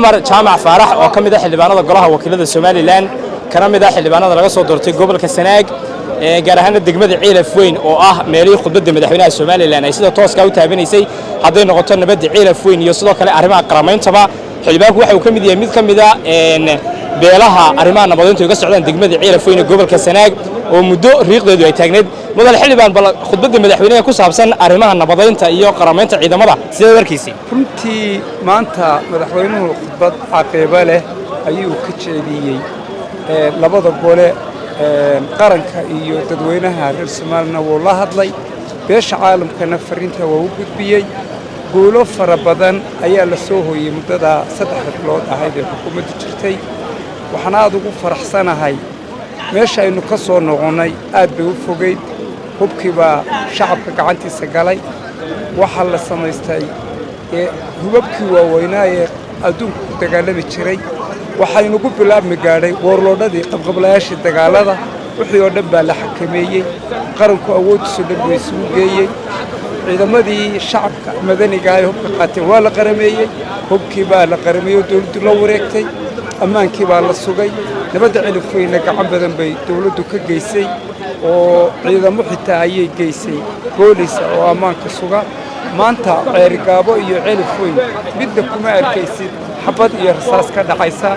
عمر جامع فارح oo kamid ah xildhibaanada golaha wakiilada Soomaaliland kana mid ah xildhibaanada laga soo doortay gobolka Sanaag gaar ahaan degmada Ciilaf Weyn oo ah meelihii khudbadda madaxweynaha Soomaaliland ay sida tooska u taabanaysay haday noqoto nabadda Ciilaf Weyn iyo sidoo kale arrimaha qaramaynta xildhibaanku waxa uu kamid yahay mid kamid ah beelaha arrimaha nabadeynta uga socdaan degmada Ciilaf Weyn gobolka Sanaag oo muddo riiqdeedu ay taagneed mudane xildhibaan bal khudbadda madaxweynaha ku saabsan arrimaha nabadeynta iyo qaramaynta ciidamada sida warkiisii runtii maanta madaxweynuhu khudbad caqiibo leh ayuu ka jeediyey labada gole qaranka iyo dadweynaha reer Soomaaliland wuu la hadlay beesha caalamkana fariinta waa u gudbiyey guulo fara badan ayaa la soo hooyay muddada 3 bilood ahayd ee xukuumaddu jirtay waxaan aad ugu faraxsanahay meesha aynu ka soo noqonay aad bay u fogeyd hubkiiba shacabka gacantiisa galay waxa la samaystay hubabkii waaweynaa ee adduunka ku dagaalami jiray waxaynu ku bilaabmi gaadhay warloodhadii qabqablayaashii dagaalada wixii oo dhan baa la xakameeyey qaranku awooddiisu dhan buu isugu geeyey ciidamadii shacabka madaniga ay hubka qaateen waa la qarameeyey hubkii baa la qarameeyey dawladdu la wareegtay ammaankii baa la sugay nabadda Ciilaf Weyn gacan badan bay dawladdu ka geysay oo ciidamo xitaa ayay geysay boolis oo ammaanka suga maanta ceerigaabo iyo Ciilaf Weyn midna kuma arkaysid xabad iyo rasaas ka dhacaysa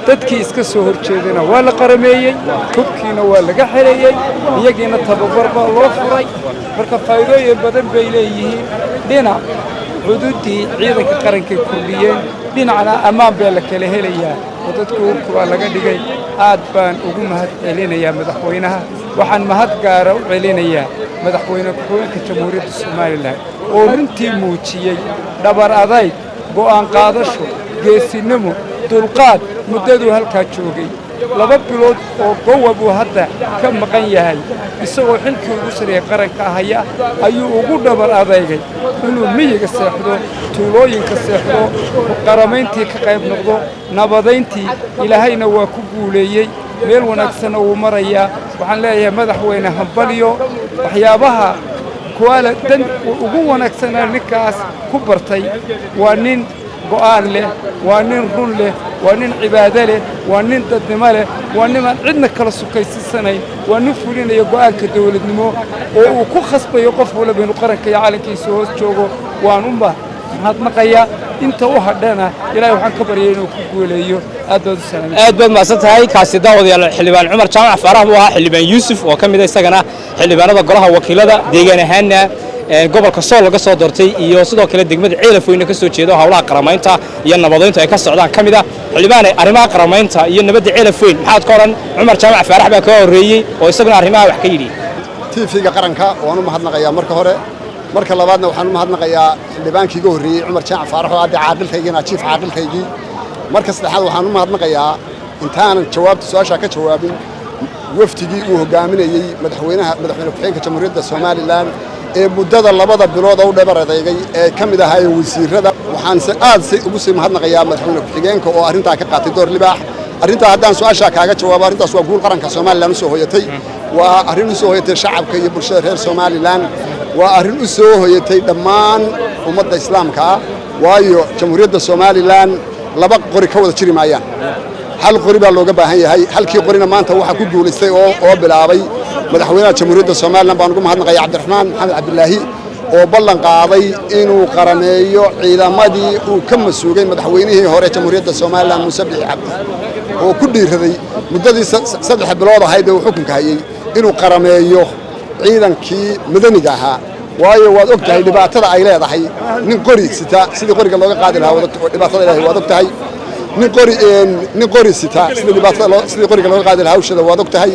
dadkii iska soo horjeedana waa la qarameeyey hubkiina waa laga xereeyey iyagiina tababar baa loo furay marka faa'iidooyin badan bay leeyihiin dhinac xuduudii ciidanka qaranka kordhiyeen dhinacna ammaan baa la kala helayaa dadku waa laga dhigay aad baan ugu mahad celinayaa madaxweynaha waxaan mahad gaar ah u celinayaa madaxweyne ku-xigeenka Jamhuuriyadda Soomaaliland oo runtii muujiyay dhabar adayg go'aan qaadasho geesinimo dulqaad muddadu halka joogay 2 bilood oo gowab uu hadda ka maqan yahay isagoo xilkii ugu sareeyay qaranka haya ayuu ugu dhabar adeegay inuu miyiga seexdo tuulooyinka seexdo qaramayntii ka qayb noqdo nabadeyntii ilaahayna waa ku guuleeyay meel wanaagsan oo maraya waxaan leeyahay madaxweyne hambaliyo waxyaabaha kuwala dan ugu wanaagsan ninkaas ku bartay waa nin go'aan leh waa nin run leh waa nin cibaado leh waa nin dadnimo leh waa nin aan cidna kala sukaysiisanayn waa nin fulinayo go'aanka dawladnimo oo uu ku khasbayo qof walba inuu qaranka iyo caalamkiisa hoos joogo waan u mahadnaqaya inta u hadhana ilaahay waxaan ka baryay inuu ku guuleeyo aad baad maasantahay kaasi daawadayaal xildhibaan Cumar Jaamac Faarax buu ahaa xildhibaan Yuusuf oo kamid ah isagana xildhibaanada golaha wakiilada deegaan ahaana gobolka Sool laga soo doortay iyo sidoo kale degmada Ciilaf Weyn ka soo jeedo hawlaha qaramaynta iyo nabadeynta ay ka socdaan kamid ah xildhibaan arrimaha qaramaynta iyo nabadda Ciilaf Weyn maxaad ka oran Cumar Jaamac Faarax baa ka horeeyay oo isaguna arrimaha wax ka yiri TV-ga qaranka waan u mahadnaqayaa marka hore marka labaadna waxaan u mahadnaqayaa xildhibaankii ugu horeeyay Cumar Jaamac Faarax oo aad caaqilkaygina chief caaqilkaygii marka saddexaad waxaan u mahadnaqayaa intaan jawaabta su'aasha ka jawaabin waftigii uu hogaaminayay madaxweyne ku-xigeenka Jamhuuriyadda Soomaaliland ee muddada 2 bilood oo dhabar adeegay ee kamid ahaa wasiirada waxaan aad ugu sii mahadnaqayaa madaxweyne ku-xigeenka oo arrinta ka qaatay door libaax arrinta haddaan su'aasha kaaga jawaabo arrintaas waa guul qaranka Soomaaliland soo hoyatay waa arrin soo hoyatay shacabka iyo bulshada reer Soomaaliland waa arrin soo hoyatay dhammaan ummadda islaamka waayo Jamhuuriyadda Soomaaliland 2 qori ka wada jiri maayaan hal qori baa looga baahan yahay halkii qorina maanta waxa ku guuleystay oo bilaabay madaxweynaha Jamhuuriyadda Soomaaliland baan ugu mahadnaqayaa Cabdiraxmaan Maxamed Cabdilaahi oo ballan qaaday inuu qarameeyo ciidamadii uu ka masuugay madaxweynihii hore Jamhuuriyadda Soomaaliland Muuse Biixi Cabdi oo ku dhiiraday muddadii 3 bilood ahayd oo xukunka hayay inuu qarameeyo ciidankii madaniga ahaa waayo waad ogtahay dhibaatada ay leedahay nin qori sita sidii qoriga looga qaadi lahaa dhibaatada ilaahay waad ogtahay nin qori sita sidii qoriga looga qaadi lahaa hawshada waad ogtahay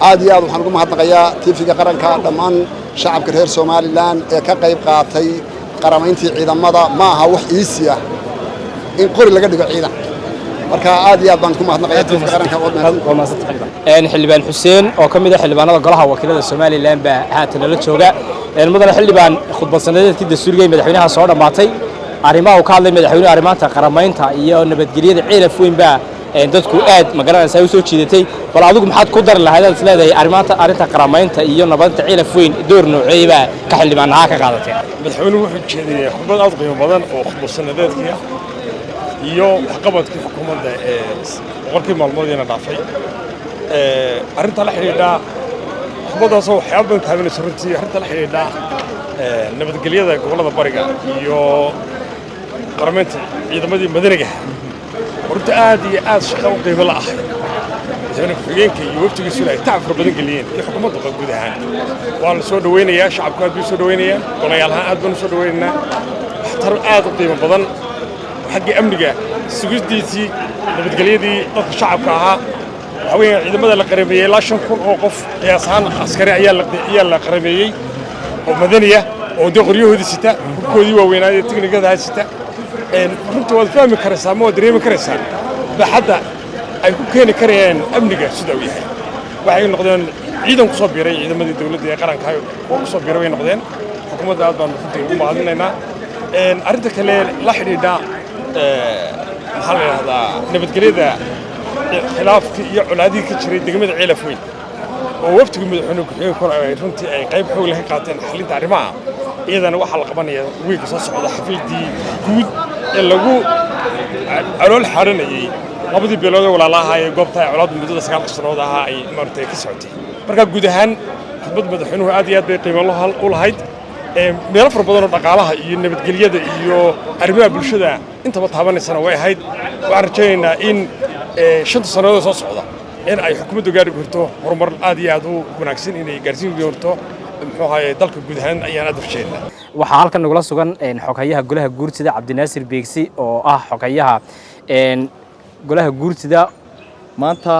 aad iyo aad waxaan ugu mahadnaqayaa TV-ga qaranka dhammaan shacabka reer Soomaaliland ee ka qayb qaatay qaramayntii ciidamada ma aha wax iisi ah in qori laga dhigo ciidan marka aad iyo aad baan ku mahadnaqayaa TV-ga qaranka xildhibaan Xuseen oo kamid ah xildhibaanada golaha wakiilada Soomaaliland baa haatan la jooga mudane xildhibaan khudbad sanadeedkii dastuuriga madaxweynaha soo dhamaatay arrimaha ka hadlay madaxweynaha arrimaha qaramaynta iyo nabadgelyada Ciilaf Weyn baa dadku aad ma garanaysaa u soo jiidatay bal adigu maxaad ku dar lahayd aad leedahay arrinta qaramaynta iyo nabadda Ciilaf Weyn door nooceeba ka xildhibaanaha ka qaadatay madaxweynuhu wuxuu jeediyay khudbad aad qiimo badan oo khudbad sanadeedkii iyo waxqabadkii xukuumadda boqolkii maalmoodiina dhaafay arrinta la xidhiidha xukuumaddaasoo waxyaaba badan taabanaysa runtii arrinta la xidhiidha nabadgelyada gobollada bariga iyo qaramaynta ciidamadii madaniga runtii aad iyo aad shaqo u qiimo la ahay madaxweyne ku-xigeenka iyo waftigiisuna ay tacab fara badan geliyeen iyo xukuumadda guud ahaan waa la soo dhawaynayaa shacabku aad bay soo dhawaynayaan golayaal ahaan aad baan u soo dhawaynaynaa waxtar aad u qiimo badan xaggii amniga sugistiisii nabadgelyadii dadka shacabka ahaa waxaa weeyaan ciidamada la qarameeyey ilaa 5,000 oo qof qiyaas ahaan askari ayaa la qarameeyey oo madaniya oo dee qoryahoodii sita hubkoodii waaweynaaye tiknikada sita runtii waad fahmi karaysaa ama waad dareemi karaysaa baaxadda ay ku keeni karayaan amniga sida uu yahay waxay noqdeen ciidan ku soo biiray ciidamadii dawladda ee qaranka oo ku soo biiray way noqdeen xukuumadda aad baan runtii ugu mahadinaynaa arrinta kale la xidhiidha maxaa la yidhahdaa nabadgelyada khilaafkii iyo colaadihii ka jiray degmada Ceelaf Weyn oo waftiga madaxweyne ku-xigeenka ay runtii ay qayb xoog leh ka qaateen xalinta arrimaha iyadana waxaa la qabanayaa wiilka soo socda xafladii guud ee lagu calool xaranayay labadii beelood ee walaalaha ee goobta ay colaadu muddada 9 sanadood ahaa ay maartay ka socotay marka guud ahaan khudbadda madaxweynuhu aad iyo aad bay qiimo u lahayd meelo fara badan oo dhaqaalaha iyo nabadgelyada iyo arrimaha bulshada intaba taabanaysana way ahayd waxaan rajaynaynaa in 5 sanadood soo socda in ay xukuumaddu gaari karto horumar aad iyo aad u wanaagsan inay gaarsiin karto muxuu ahaayay dalka guud ahaan ayaan aad u rajaynaynaa waxaa halkan nagula sugan xogayaha golaha guurtida Cabdinaasir Beegsi oo ah xogayaha golaha guurtida maanta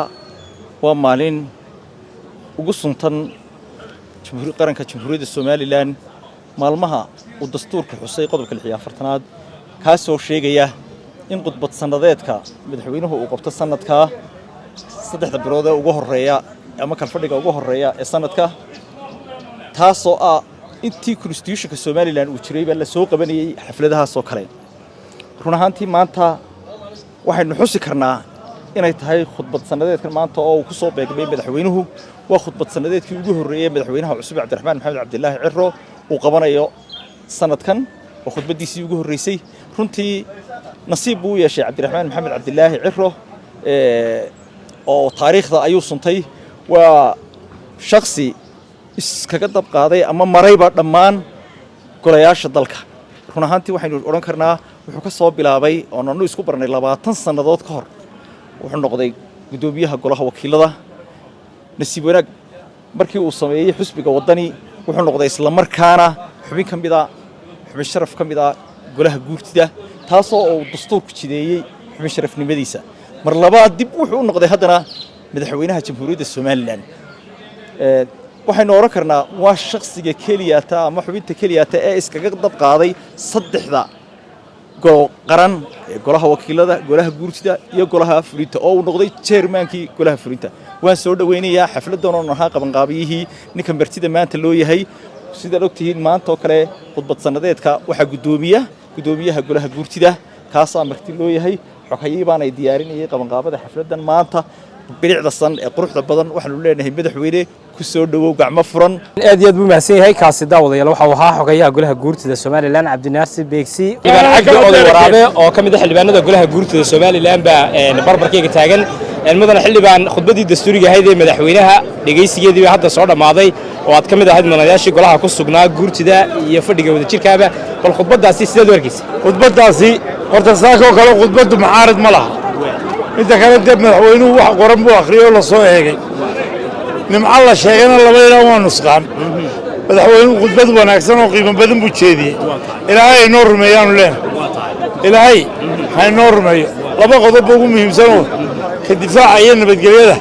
waa maalin ugu suntan qaranka Jamhuuriyadda Soomaaliland maalmaha uu dastuurka xusay qodobka 46aad kaasoo sheegaya in khudbad sanadeedka madaxweynuhu uu qabto sanadka 3 bilood ee ugu horeeya ama kalfadhiga ugu horeeya ee sanadka taasoo ah intii constitutionka Soomaaliland uu jiray baa la soo qabanayay xafladahaas oo kale run ahaantii maanta waxaynu xusi karnaa inay tahay khudbad sanadeedkan maanta oo uu ku soo beegmay madaxweynuhu waa khudbad sanadeedkii ugu horeeyay madaxweynaha cusub Cabdiraxmaan Maxamed Cabdilaahi Cirro uu qabanayo sanadkan oo khudbadiisii ugu horeysay runtii nasiib uu yeeshay Cabdiraxmaan Maxamed Cabdilaahi Cirro oo taariikhda ayuu suntay waa shakhsi iskaga dab qaaday ama marayba dhammaan golayaasha dalka run ahaantii waxaynu oran karnaa wuxuu ka soo bilaabay oo nanu isku barnay 20 sanadood ka hor wuxuu noqday gudoomiyaha golaha wakiilada nasiib wanaag markii uu sameeyay xisbiga wadani wuxuu noqday isla markaana xubin sharaf kamid ah golaha guurtida taasoo uu dastuurku jideeyay xubin sharafnimadiisa mar labaad dib wuxuu noqday haddana madaxweynaha Jamhuuriyadda Soomaaliland waxaynu oran karnaa waa shakhsiga kaliya ama xubinta kaliya ee iskaga dab qaaday 3 gol qaran golaha wakiilada golaha guurtida iyo golaha fulinta oo uu noqday chairmankii golaha fulinta waan soo dhaweynayaa xafladan oo ahaa qaban qaabiyihii ninka martida maanta loo yahay sida ogtihiin maanta oo kale khudbad sanadeedka waxa gudoomiyaha golaha guurtida kaas marti loo yahay xogayay baan ay diyaarinayay qaban qaabada xafladan maanta bilicda san ee quruxda badan waxaanu leenahay madaxweyne ku soo dhawow gacmo furan aad iyo aad buu mahadsan yahay kaasi daawadayaal waxa uu ahaa xogayaha golaha guurtida Soomaaliland Cabdinaasir Beegsi ibaan cagga oday waraabe oo kamid ah xildhibaanada golaha guurtida Soomaaliland baa barbarkayga taagan mudana xildhibaan khudbadii dastuuriga ahayd ee madaxweynaha dhageysigeedii hadda soo dhamaaday oo aad kamid ahayd mudanayaashii golaha ku sugnaa guurtida iyo fadhiga wada jirkaaba bal khudbadaasi sideed warkiisa khudbadaasi horta saako kale khudbadu mucaarid ma laha inta kale dib madaxweynuhu wax qoran buu akhriyo la soo eegay nimca la sheegana laba ilaa waa nusqaan madaxweynuhu khudbad wanaagsan oo qiimo badan buu jeediyey ilaahay inoo rumeeyaanu leenahay ilaahay ha inoo rumeeyo laba qodob ugu muhiimsanoo ka difaaca iyo nabadgelyada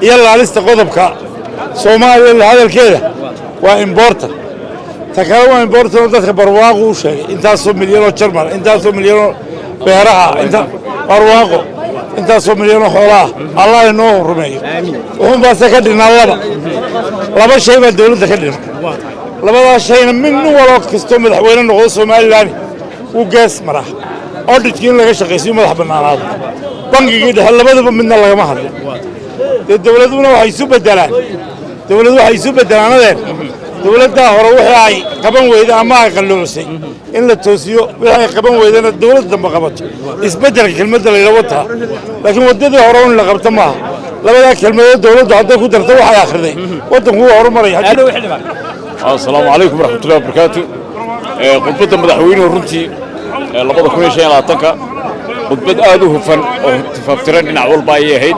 iyo laalista qodobka Soomaaliya hadalkeeda waa important ta kale waa important oo dadka barwaaqo u sheegay intaasoo milyan oo Jarmal intaasoo milyan oo beeraha inta barwaaqo intaasoo milyan oo xoolaha Allah inoo rumeeyo wuxuu baase ka dhinaa laba shay baa dawladda ka dhinaa labada shayna min walo kasto madaxweyne noqdo Soomaaliland uu gaas maraa auditkii laga shaqeeyay madax banaanaad bangiga dhexe labadaba midna laga ma hadlin dawladuna waxay isu bedelaan dawladda hore wixii ay qaban weyda ama ay qalluucisay in la toosiyo wixii ay qaban weydana dawladda dambe qabato isbeddelka kelmadda la yidhaahdo taa laakiin waddadii hore in la qabto maaha labadaa kelmadood dawladdu hadday ku darto waxay akhriday waddanku wuu horumaraya. السلام عليكم ورحمة الله وبركاته. خطبة مدحوينه رنتي لبضة كل شيء على تنكا خطبة آدوه فن تفكرين إن أول باية هيد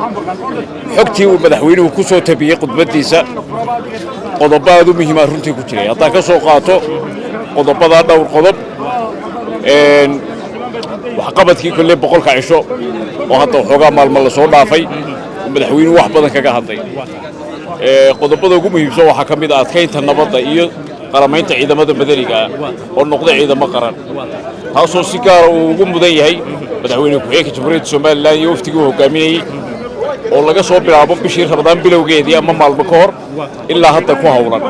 حكتي ومدحوينه كسو تبيه خطبة ديسا خطبة آدو مهمة رنتي كتير يعطاك سوقاته خطبة هذا والخطب وحقبت كي كل بقول كعشو وحتى حقا مال صور ضعفي ومدحوينه واحد بدن كجهضي qodobada ugu muhiimsan waxa kamid ah adkeynta nabadda iyo qaramaynta ciidamada madaniga oo noqday ciidamo qaran taasoo si gaar ah ugu mudan yahay madaxweyne ku-xigeenka Jamhuuriyadda Soomaaliland iyo waftigii hogaaminayay oo laga soo bilaabo bishii Ramadaan bilowgeedii ama maalmo ka hor ilaa hadda ku hawlan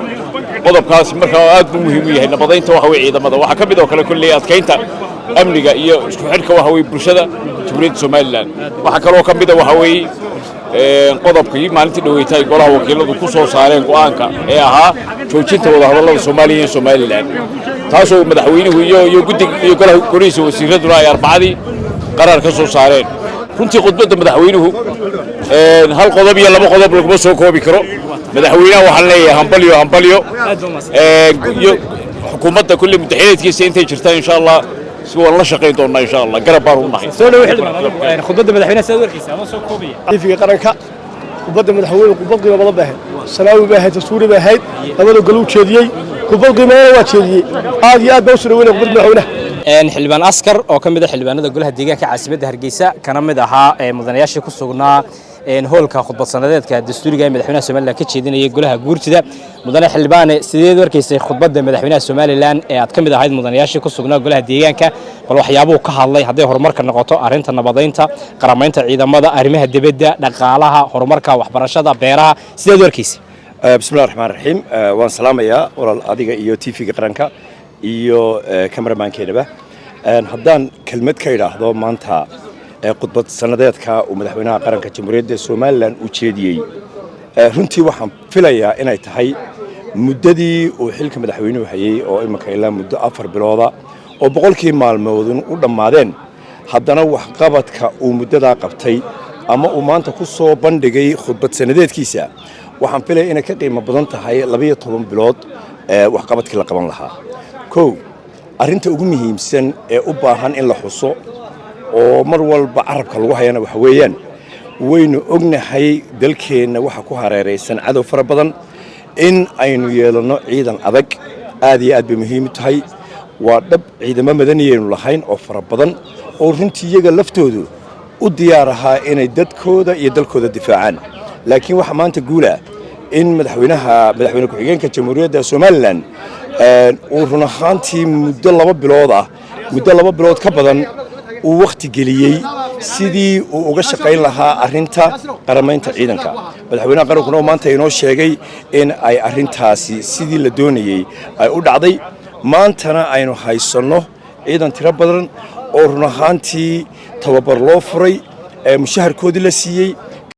qodobkaasi markaa aad u muhiim u yahay nabadeynta waxa weey ciidamada waxa kamid oo kale kulli adkeynta amniga iyo isku xidhka waxa weey bulshada Jamhuuriyadda Soomaaliland waxa kale oo kamid ah waxa weey qodobkii maalintii dhaweeytay golaha wakiiladu ku soo saareen go'aanka ee ahaa joojinta wadahadallada Soomaaliya iyo Somaliland taasoo madaxweynuhu iyo guddiga iyo golaha goriisa wasiiradu ay arbacadii qaraar ka soo saareen runtii khudbadda madaxweynuhu hal qodob iyo laba qodob lagu soo koobi karo madaxweynaha waxa leeyahay hambalyo iyo xukuumadda kulli muddaxileedkiisa intay jirtaan insha Allah سوى الله شقي دونا إن شاء الله قرب بارون نحي. سولو واحد خطبة مدحوينها سوى كيسة ما سوى كوبية. في قرنك خطبة مدحوين وخطبة قبل بهاد سلاوي بهاد سوري بهاد هذا قالوا شديي خطبة ما هو شديي هذه دوسر وين خطبة مدحوينها. xildhibaan askar oo ka mid ah xildhibaanada golaha deegaanka caasimadda Hargeysa kana mid ahaa mudanayaashii ku sugnaa hoolka khudbad sanadeedka dastuuriga ee madaxweynaha Soomaaliland ka jeedinayay golaha guurtida mudane xildhibaane sideed warkaysay khudbadda madaxweynaha Soomaaliland ee aad ka mid ahayd mudanayaashii ku sugnaa golaha deegaanka bal waxyaabo ka hadlay haday horumarka noqoto arinta nabadeynta qaramaynta ciidamada arrimaha dibadda dhaqaalaha horumarka waxbarashada beeraha sideed warkaysay. بسم الله الرحمن الرحيم وان سلام يا ورال أديك إيو تيفي قرنكا إيو كاميرامان كينبه هدان كلمة كيرا هذا مانتا خطبة سندات كا ومدحونا قرنكا جمهورية Somaliland وشيدي runtii waxaan filayaa inay tahay muddadii uu xilka madaxweynuhu hayay oo imika ilaa muddo 4 bilooda oo boqolkii maalmoodun u dhamaadeen haddana wax qabadka uu muddada qabtay ama uu maanta ku soo bandhigay khudbad sanadeedkiisa waxaan filayaa inay ka qiimo badan tahay 12 bilood wax qabadkii la qaban lahaa koow arrinta ugu muhiimsan ee u baahan in la xuso oo mar walba carabka lagu hayana waxa weeyaan waynu ognahay dalkeena waxa ku hareeraysan cadow fara badan in aynu yeelano ciidan adag aad iyo aad bay muhiim u tahay waa dhab ciidamo madaniyeenu lahayn oo fara badan oo runtii iyaga laftoodu u diyaar ahaa inay dadkooda iyo dalkooda difaacaan laakiin waxa maanta guula in madaxweyne ku-xigeenka Jamhuuriyadda Somaliland uu run ahaantii muddo 2 bilood ka badan uu waqti geliyay sidii uu uga shaqayn lahaa arinta qaramaynta ciidanka madaxweynaha qaranku maanta inoo sheegay in ay arintaasi sidii la doonayay ay u dhacday maantana aynu haysano ciidan tiro badan oo run ahaantii tababar loo furay mushaharkoodii la siiyay